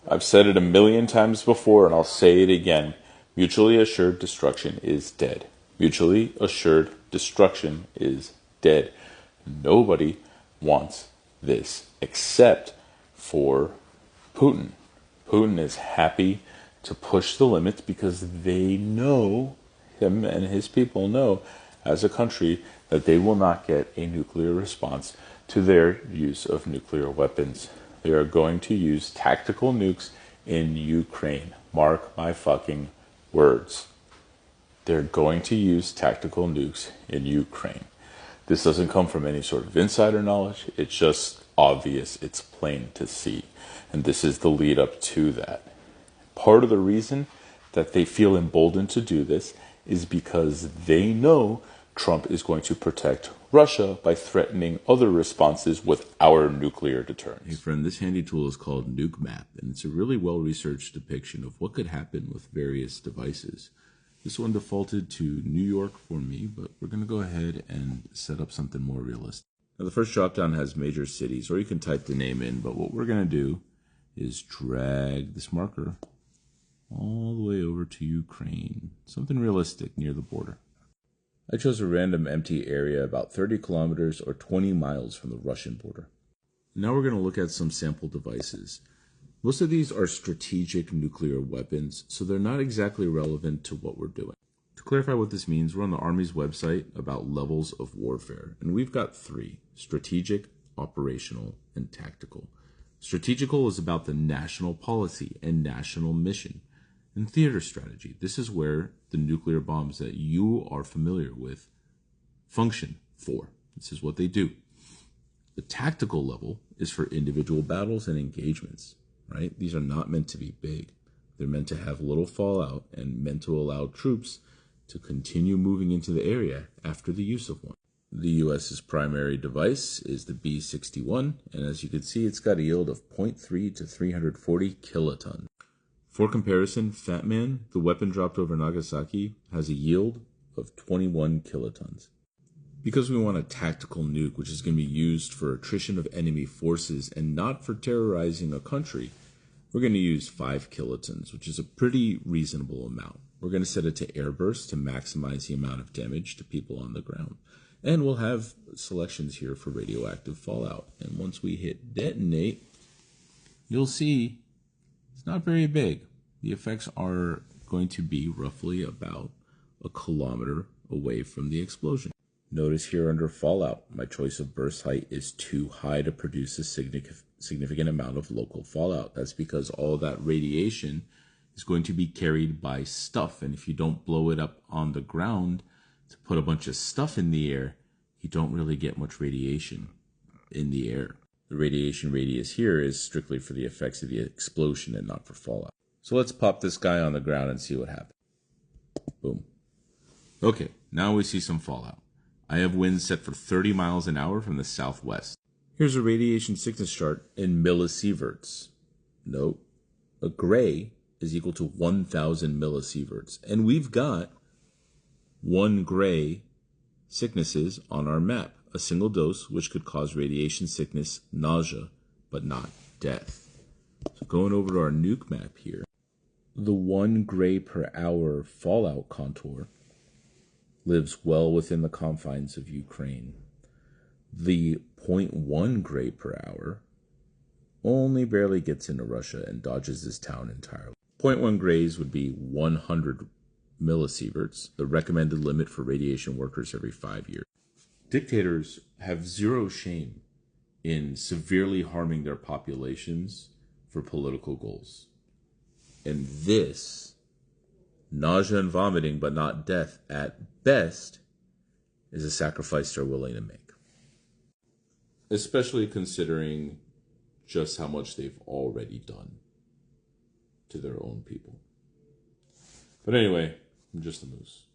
I've said it a million times before, and I'll say it again. Mutually assured destruction is dead. Mutually assured destruction is dead. Nobody wants this except for Putin. Putin is happy to push the limits because they know, him and his people know, as a country, that they will not get a nuclear response to their use of nuclear weapons. They are going to use tactical nukes in Ukraine. Mark my fucking words. They're going to use tactical nukes in Ukraine. This doesn't come from any sort of insider knowledge. It's just obvious. It's plain to see. And this is the lead up to that. Part of the reason that they feel emboldened to do this is because they know Trump is going to protect Russia by threatening other responses with our nuclear deterrence. Hey friend, this handy tool is called Nuke Map, and it's a really well-researched depiction of what could happen with various devices. This one defaulted to New York for me, but we're going to go ahead and set up something more realistic. Now the first dropdown has major cities, or you can type the name in, but what we're going to do is drag this marker all the way over to Ukraine, something realistic near the border. I chose a random empty area about 30 kilometers or 20 miles from the Russian border. Now we're going to look at some sample devices. Most of these are strategic nuclear weapons, so they're not exactly relevant to what we're doing. To clarify what this means, we're on the Army's website about levels of warfare, and we've got 3: strategic, operational, and tactical. Strategical is about the national policy and national mission. And theater strategy, this is where the nuclear bombs that you are familiar with function for. This is what they do. The tactical level is for individual battles and engagements, right? These are not meant to be big. They're meant to have little fallout and meant to allow troops to continue moving into the area after the use of one. The U.S.'s primary device is the B-61, and as you can see, it's got a yield of 0.3 to 340 kilotons. For comparison, Fat Man, the weapon dropped over Nagasaki, has a yield of 21 kilotons. Because we want a tactical nuke, which is going to be used for attrition of enemy forces and not for terrorizing a country, we're going to use 5 kilotons, which is a pretty reasonable amount. We're going to set it to airburst to maximize the amount of damage to people on the ground. And we'll have selections here for radioactive fallout. And once we hit detonate, you'll see it's not very big. The effects are going to be roughly about a kilometer away from the explosion. Notice here under fallout, my choice of burst height is too high to produce a significant amount of local fallout. That's because all that radiation is going to be carried by stuff. And if you don't blow it up on the ground to put a bunch of stuff in the air, you don't really get much radiation in the air. The radiation radius here is strictly for the effects of the explosion and not for fallout. So let's pop this guy on the ground and see what happens. Boom. Okay, now we see some fallout. I have winds set for 30 miles an hour from the southwest. Here's a radiation sickness chart in millisieverts. Note, a gray is equal to 1,000 millisieverts. And we've got 1 gray sicknesses on our map. A single dose, which could cause radiation sickness, nausea, but not death. So going over to our nuke map here, the 1 gray per hour fallout contour lives well within the confines of Ukraine. The 0.1 gray per hour only barely gets into Russia and dodges this town entirely. 0.1 grays would be 100 millisieverts, the recommended limit for radiation workers every 5 years. Dictators have zero shame in severely harming their populations for political goals. And this, nausea and vomiting, but not death at best, is a sacrifice they're willing to make. Especially considering just how much they've already done to their own people. But anyway, I'm just a moose.